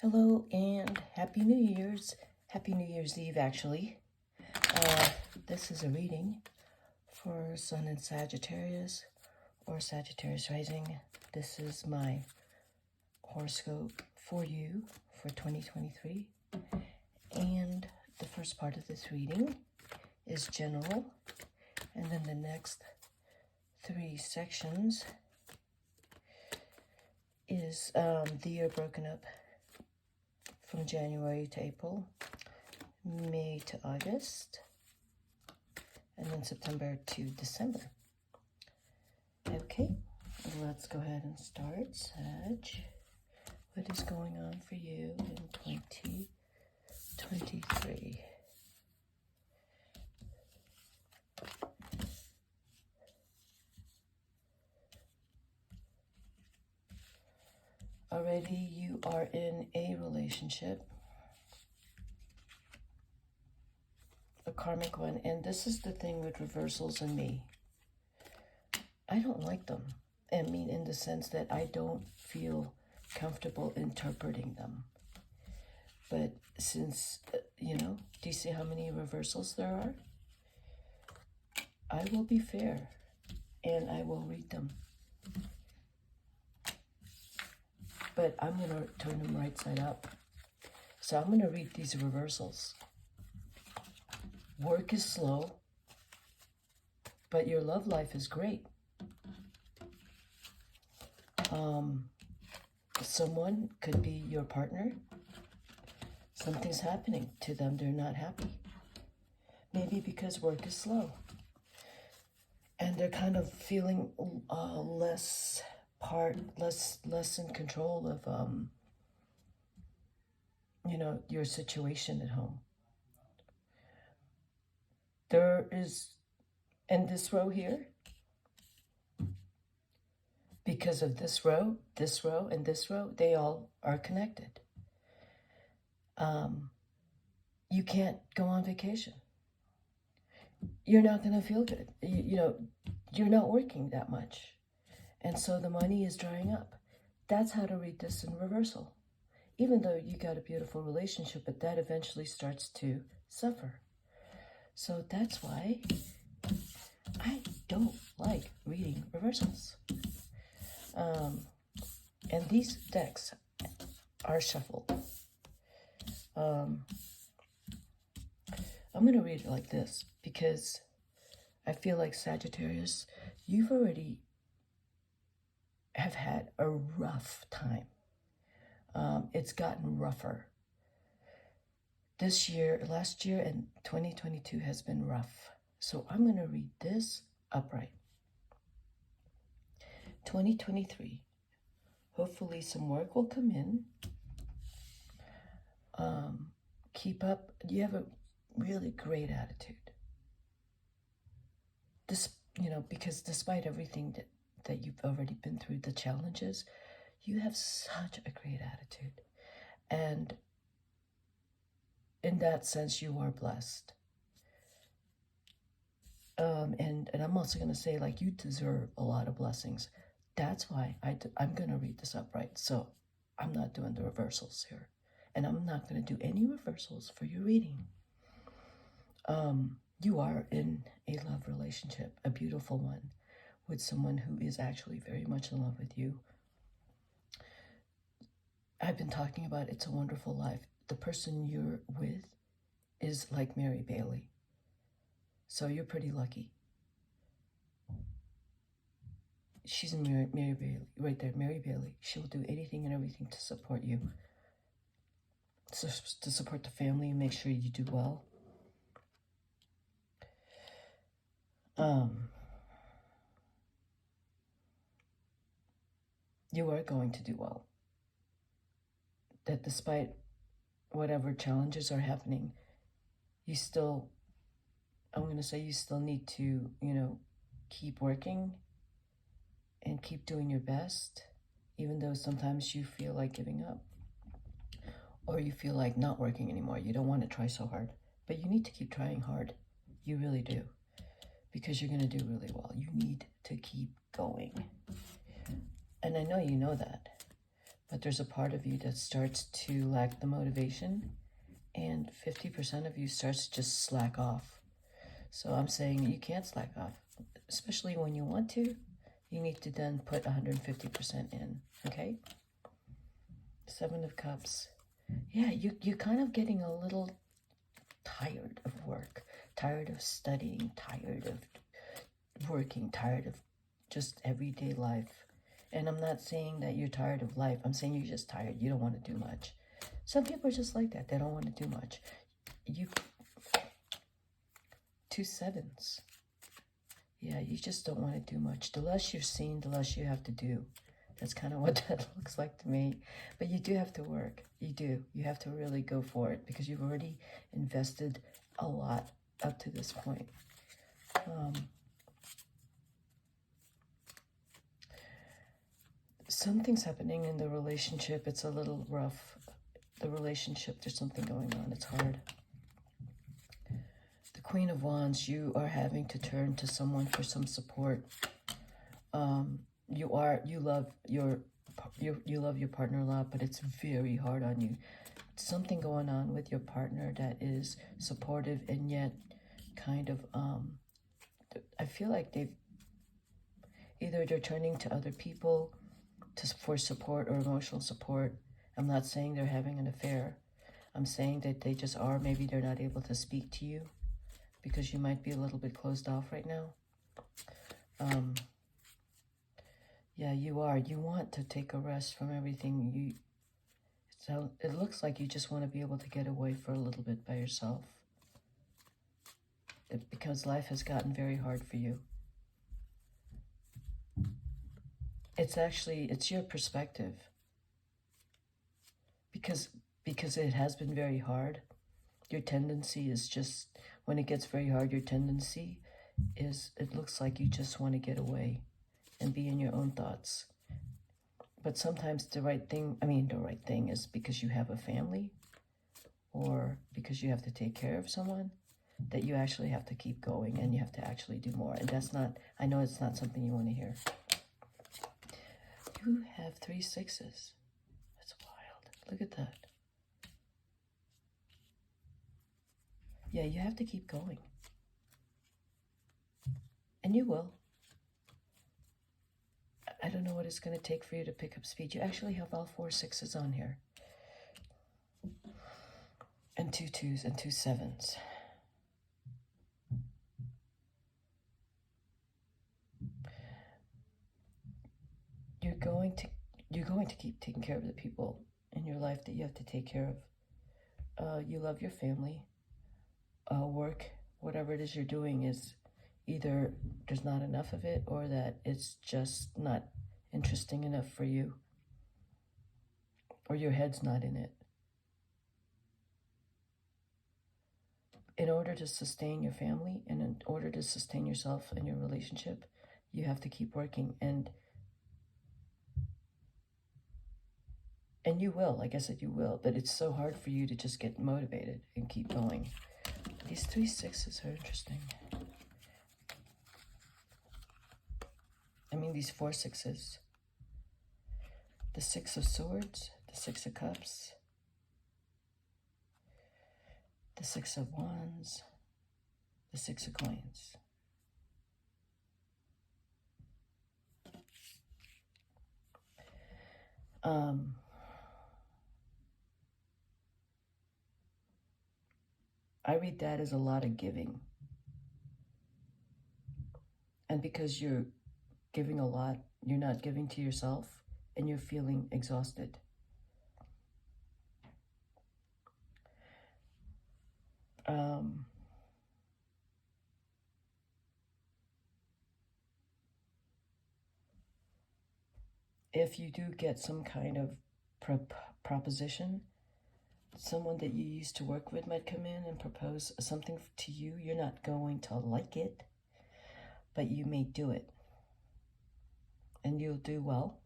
Hello and Happy New Year's. Happy New Year's Eve, actually. This is a reading for Sun in Sagittarius or Sagittarius rising. This is my horoscope for you for 2023. And the first part of this reading is general. And then the next 3 sections is the year broken up from January to April, May to August, and then September to December. Okay, let's go ahead and start. Sag, what is going on for you in 2023? Already you are in a relationship, a karmic one, and this is the thing with reversals in me. I don't like them. I mean, in the sense that I don't feel comfortable interpreting them. But since, do you see how many reversals there are? I will be fair, and I will read them. But I'm going to turn them right side up. So I'm going to read these reversals. Work is slow, but your love life is great. Someone could be your partner. Something's happening to them. They're not happy. Maybe because work is slow. And they're kind of feeling less in control of, your situation at home. There is, in this row here, because of this row, and this row, they all are connected. You can't go on vacation. You're not going to feel good. You're not working that much. And so the money is drying up. That's how to read this in reversal. Even though you got a beautiful relationship, but that eventually starts to suffer. So that's why I don't like reading reversals. And these decks are shuffled. I'm going to read it like this because I feel like Sagittarius, you've already have had a rough time. It's gotten rougher. Last year and 2022 has been rough. So I'm going to read this upright. 2023, hopefully some work will come in. Keep up. You have a really great attitude. Because despite everything that you've already been through, the challenges, you have such a great attitude. And in that sense, you are blessed. And I'm also going to say, you deserve a lot of blessings. That's why I'm going to read this upright. So I'm not doing the reversals here. And I'm not going to do any reversals for your reading. You are in a love relationship, a beautiful one, with someone who is actually very much in love with you. I've been talking about It's a Wonderful Life. The person you're with is like Mary Bailey. So you're pretty lucky. She's Mary Bailey, right there, Mary Bailey. She'll do anything and everything to support you, to support the family and make sure you do well. You are going to do well. That despite whatever challenges are happening, you still need to, keep working and keep doing your best, even though sometimes you feel like giving up or you feel like not working anymore. You don't want to try so hard, but you need to keep trying hard. You really do, because you're going to do really well. You need to keep going. And I know you know that, but there's a part of you that starts to lack the motivation, and 50% of you starts to just slack off. So I'm saying you can't slack off, especially when you want to. You need to then put 150% in, okay? Seven of Cups. Yeah, you're kind of getting a little tired of work, tired of studying, tired of working, tired of just everyday life. And I'm not saying that you're tired of life. I'm saying you're just tired. You don't want to do much. Some people are just like that. They don't want to do much. You, 2 sevens. Yeah, you just don't want to do much. The less you're seen, the less you have to do. That's kind of what that looks like to me. But you do have to work. You do. You have to really go for it because you've already invested a lot up to this point. Something's happening in the relationship. It's a little rough. The relationship, there's something going on. It's hard. The Queen of Wands, you are having to turn to someone for some support. You love your partner a lot, but it's very hard on you. Something going on with your partner that is supportive and yet kind of I feel like they're turning to other people for support or emotional support. I'm not saying they're having an affair. I'm saying that they just are. Maybe they're not able to speak to you because you might be a little bit closed off right now. Yeah, you are. You want to take a rest from everything. So it looks like you just want to be able to get away for a little bit by yourself. Because life has gotten very hard for you. It's your perspective. Because it has been very hard, your tendency is just, when it gets very hard, your tendency is, it looks like you just want to get away and be in your own thoughts. But sometimes the right thing is because you have a family or because you have to take care of someone, that you actually have to keep going and you have to actually do more. And that's not, I know it's not something you want to hear. You have 3 sixes. That's wild. Look at that. Yeah, you have to keep going. And you will. I don't know what it's going to take for you to pick up speed. You actually have all 4 sixes on here. And 2 twos and 2 sevens. You're going to keep taking care of the people in your life that you have to take care of. You love your family. Work, whatever it is you're doing is either there's not enough of it or that it's just not interesting enough for you. Or your head's not in it. In order to sustain your family and in order to sustain yourself and your relationship, you have to keep working. And you will, like I said, you will, but it's so hard for you to just get motivated and keep going. These 3 sixes are interesting. I mean, these 4 sixes. The 6 of Swords, the 6 of Cups, the 6 of Wands, the 6 of Coins. I read that as a lot of giving. And because you're giving a lot, you're not giving to yourself and you're feeling exhausted. If you do get some kind of proposition, someone that you used to work with might come in and propose something to you. You're not going to like it, but you may do it. And you'll do well.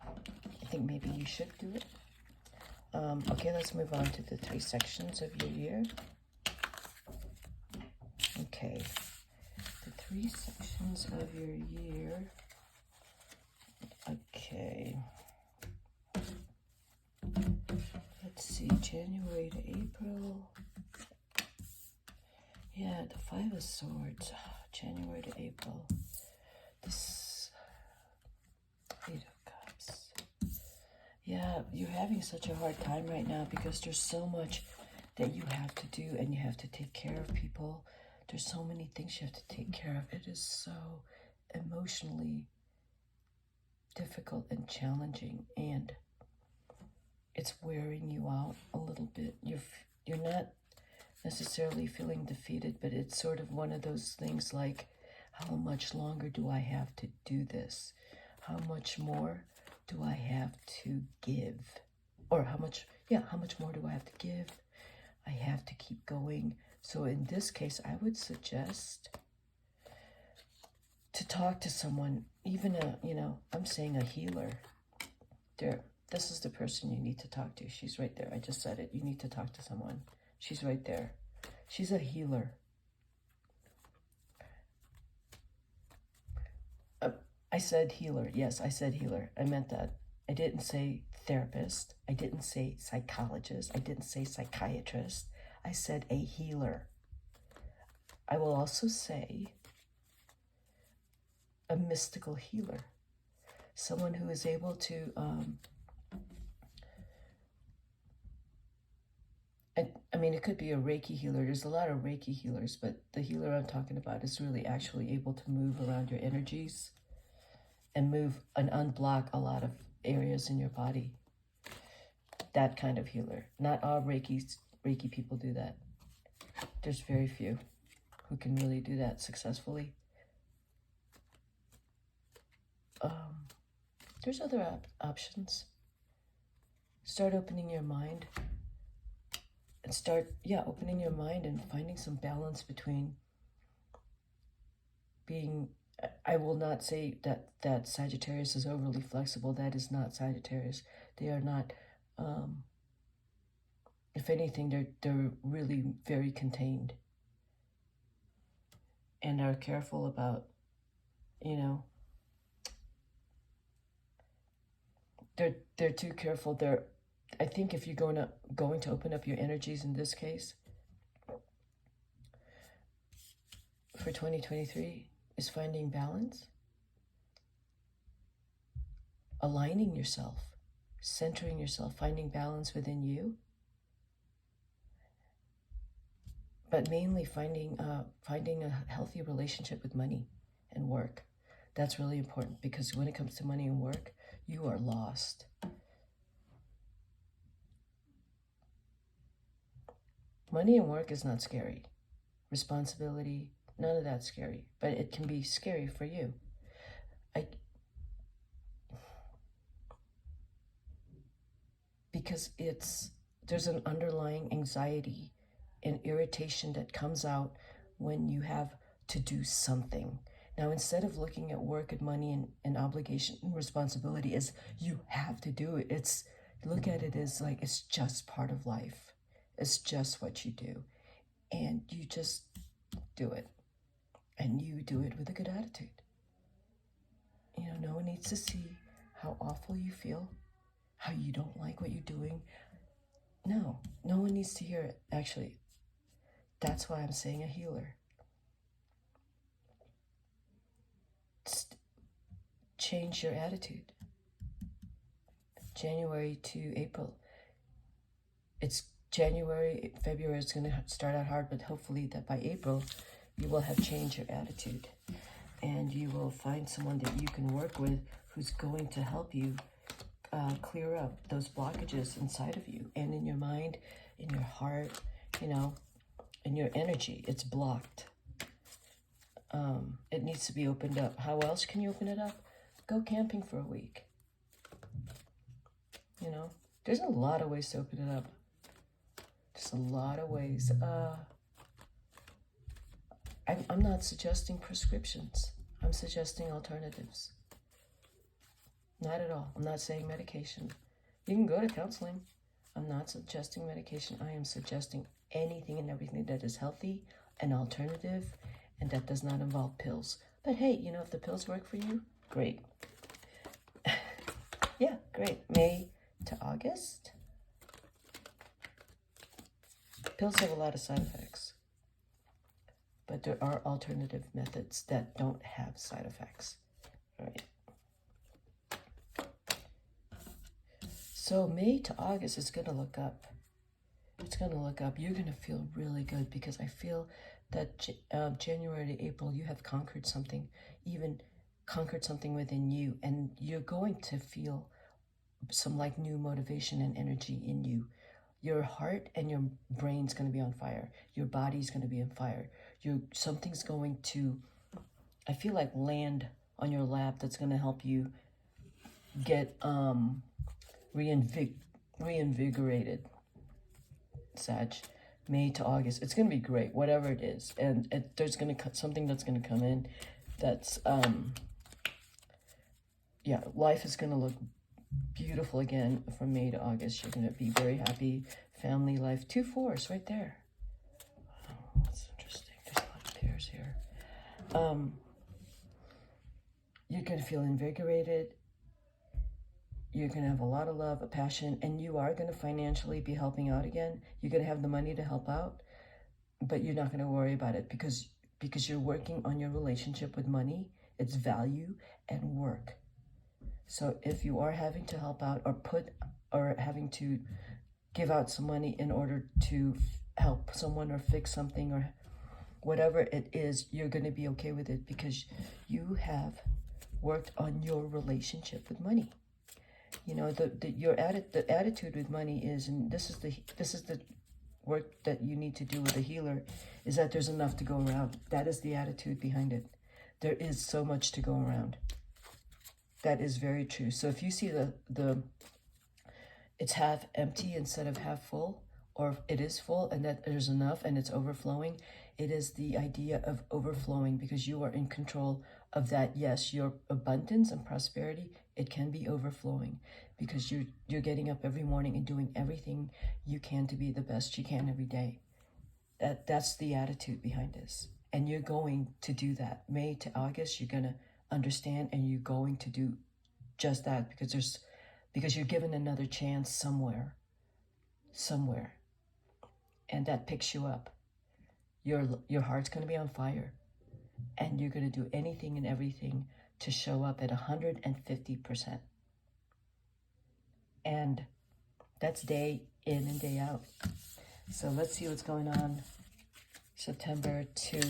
I think maybe you should do it. Okay, let's move on to the 3 sections of your year. Okay, the 3 sections of your year. Okay. Okay. Let's see, January to April. Yeah, the Five of Swords. January to April. This Eight of Cups. Yeah, you're having such a hard time right now because there's so much that you have to do, and you have to take care of people. There's so many things you have to take care of. It is so emotionally difficult and challenging, and it's wearing you out a little bit. You're not necessarily feeling defeated, but it's sort of one of those things like, how much longer do I have to do this? How much more do I have to give? Or how much more do I have to give? I have to keep going. So in this case, I would suggest to talk to someone, even I'm saying a healer. This is the person you need to talk to. She's right there. I just said it. You need to talk to someone. She's right there. She's a healer. I said healer. Yes, I said healer. I meant that. I didn't say therapist. I didn't say psychologist. I didn't say psychiatrist. I said a healer. I will also say a mystical healer. Someone who is able to I mean, it could be a Reiki healer. There's a lot of Reiki healers, but the healer I'm talking about is really actually able to move around your energies and move and unblock a lot of areas in your body. That kind of healer. Not all Reiki people do that. There's very few who can really do that successfully. There's other options. Start opening your mind. And opening your mind and finding some balance between being, I will not say that Sagittarius is overly flexible. That is not Sagittarius. They are not, if anything, they're really very contained and are careful about, they're too careful. I think if you're going to open up your energies in this case for 2023 is finding balance, aligning yourself, centering yourself, finding balance within you, but mainly finding a healthy relationship with money and work. That's really important, because when it comes to money and work, you are lost. Money and work is not scary. Responsibility, none of that's scary, but it can be scary for you. Because there's an underlying anxiety and irritation that comes out when you have to do something. Now, instead of looking at work and money and obligation and responsibility as you have to do it, look at it as like it's just part of life. It's just what you do. And you just do it. And you do it with a good attitude. No one needs to see how awful you feel, how you don't like what you're doing. No one needs to hear it. Actually, that's why I'm saying a healer. Change your attitude. January to April. It's January, February is going to start out hard, but hopefully that by April, you will have changed your attitude. And you will find someone that you can work with who's going to help you clear up those blockages inside of you and in your mind, in your heart, in your energy. It's blocked. It needs to be opened up. How else can you open it up? Go camping for a week. There's a lot of ways to open it up. There's a lot of ways. I'm not suggesting prescriptions. I'm suggesting alternatives. Not at all. I'm not saying medication. You can go to counseling. I'm not suggesting medication. I am suggesting anything and everything that is healthy and alternative and that does not involve pills. But hey, if the pills work for you, great. Yeah, great. May to August. Pills have a lot of side effects, but there are alternative methods that don't have side effects. All right. So May to August is going to look up. It's going to look up. You're going to feel really good because I feel that January to April, you have conquered something, even conquered something within you, and you're going to feel some like new motivation and energy in you. Your heart and your brain's going to be on fire. Your body's going to be on fire. Something's going to, I feel like, land on your lap that's going to help you get reinvigorated. Sag, May to August. It's going to be great, whatever it is. And there's going to something that's going to come in that's, yeah, life is going to look beautiful again from May to August. You're going to be very happy. Family life. 2 4s right there. Oh, that's interesting. There's a lot of pairs here. You're going to feel invigorated. You're going to have a lot of love, a passion, and you are going to financially be helping out again. You're going to have the money to help out, but you're not going to worry about it because you're working on your relationship with money, its value, and work. So if you are having to help out or having to give out some money in order to help someone or fix something or whatever it is, you're going to be okay with it because you have worked on your relationship with money. You know, the attitude with money is, and this is the work that you need to do with a healer, is that there's enough to go around. That is the attitude behind it. There is so much to go around. That is very true. So if you see it's half empty instead of half full, or it is full and that there's enough and it's overflowing, it is the idea of overflowing because you are in control of that. Yes, your abundance and prosperity, it can be overflowing because you're getting up every morning and doing everything you can to be the best you can every day. That's the attitude behind this. And you're going to do that. May to August, you're going to understand and you're going to do just that because you're given another chance somewhere. And that picks you up. Your heart's going to be on fire. And you're going to do anything and everything to show up at 150%. And that's day in and day out. So let's see what's going on September to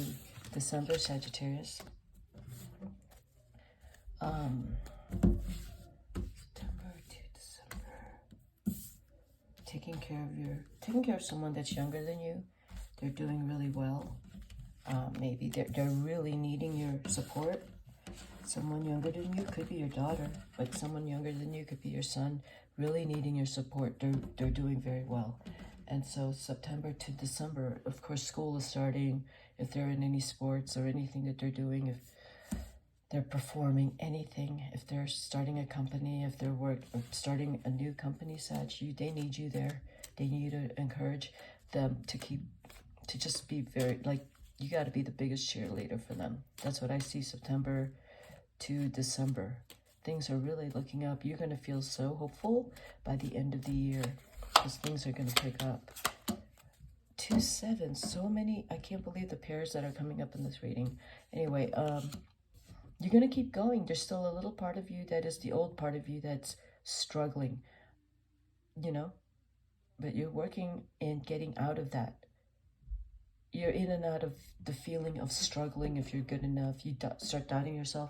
December, Sagittarius. September to December. Taking care of someone that's younger than you. They're doing really well. Maybe they're really needing your support. Someone younger than you could be your daughter, but someone younger than you could be your son, really needing your support. They're doing very well. And so September to December, of course, school is starting. If they're in any sports or anything that they're doing, if they're performing anything, if they're starting a company, if they're starting a new company, they need you there. They need you to encourage them to just be very, like, you got to be the biggest cheerleader for them. That's what I see September to December. Things are really looking up. You're going to feel so hopeful by the end of the year because things are going to pick up. 2-7, so many. I can't believe the pairs that are coming up in this reading. Anyway, you're going to keep going. There's still a little part of you that is the old part of you that's struggling, but you're working and getting out of that. You're in and out of the feeling of struggling if you're good enough. You start doubting yourself.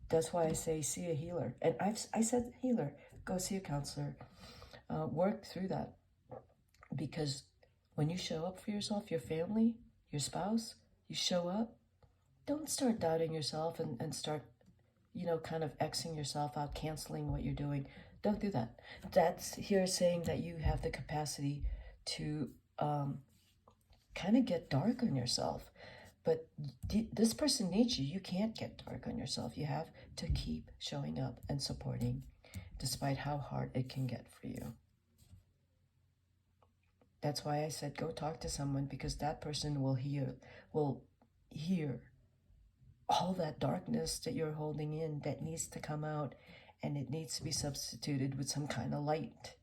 That's why I say see a healer. And I said healer, go see a counselor. Work through that. Because when you show up for yourself, your family, your spouse, you show up, don't start doubting yourself and start, kind of Xing yourself out, canceling what you're doing. Don't do that. That's here saying that you have the capacity to kind of get dark on yourself. But this person needs you. You can't get dark on yourself. You have to keep showing up and supporting despite how hard it can get for you. That's why I said go talk to someone, because that person will hear all that darkness that you're holding in that needs to come out and it needs to be substituted with some kind of light,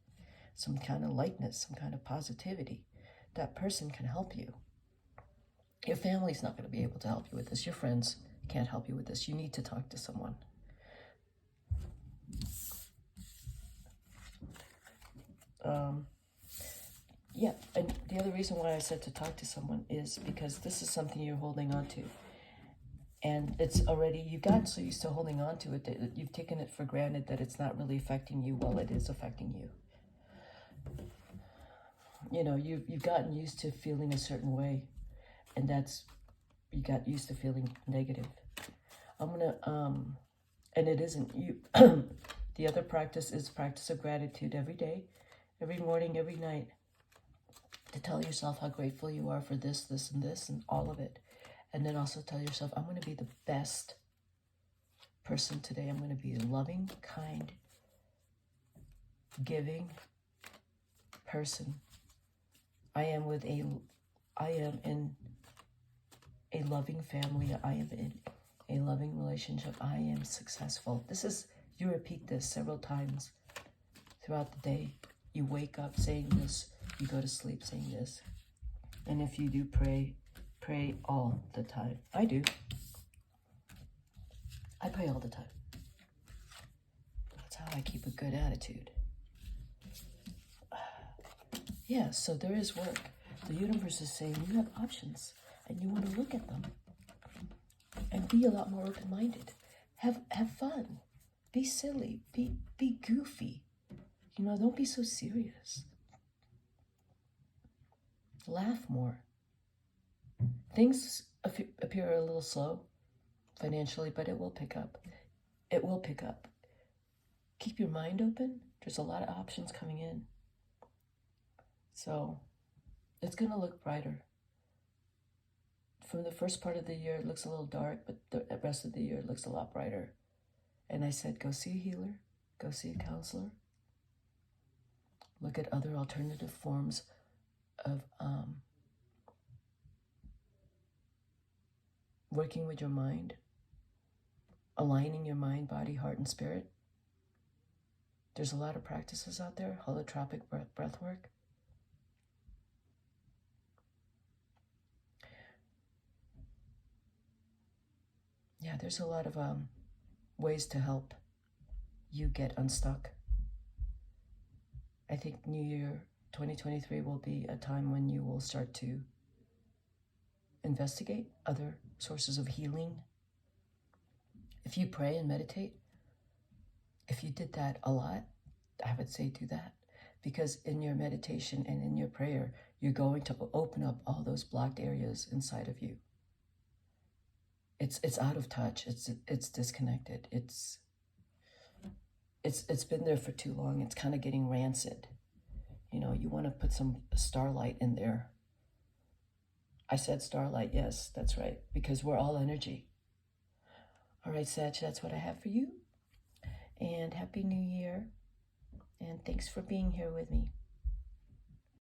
some kind of lightness, some kind of positivity. That person can help you. Your family's not going to be able to help you with this. Your friends can't help you with this. You need to talk to someone. Yeah, and the other reason why I said to talk to someone is because this is something you're holding on to. And it's already, you've gotten so used to holding on to it that you've taken it for granted that it's not really affecting you. Well, it is affecting you. You know, you've gotten used to feeling a certain way, and you got used to feeling negative. And it isn't you. The other practice is practice of gratitude every day, every morning, every night, to tell yourself how grateful you are for this, this, and this, and all of it. And then also tell yourself, I'm going to be the best person today. I'm going to be a loving, kind, giving person. I am in a loving family. I am in a loving relationship. I am successful. You repeat this several times throughout the day. You wake up saying this. You go to sleep saying this. And if you do pray all the time. I do. I pray all the time. That's how I keep a good attitude. Yeah, so there is work. The universe is saying you have options and you want to look at them and be a lot more open-minded. Have fun. Be silly. Be goofy. You know, don't be so serious. Laugh more. Things appear a little slow financially, but it will pick up. It will pick up. Keep your mind open. There's a lot of options coming in. So it's going to look brighter. From the first part of the year, it looks a little dark, but the rest of the year, it looks a lot brighter. And I said, go see a healer. Go see a counselor. Look at other alternative forms of working with your mind, aligning your mind, body, heart, and spirit. There's a lot of practices out there, holotropic breath work. Yeah, there's a lot of ways to help you get unstuck. I think New Year 2023 will be a time when you will start to investigate other sources of healing. If you pray and meditate, if you did that a lot, I would say do that. Because in your meditation and in your prayer, you're going to open up all those blocked areas inside of you. It's out of touch. It's disconnected. It's been there for too long. It's kind of getting rancid. You know, you want to put some starlight in there. I said starlight, yes, that's right, because we're all energy. All right, Sag, that's what I have for you. And Happy New Year. And thanks for being here with me.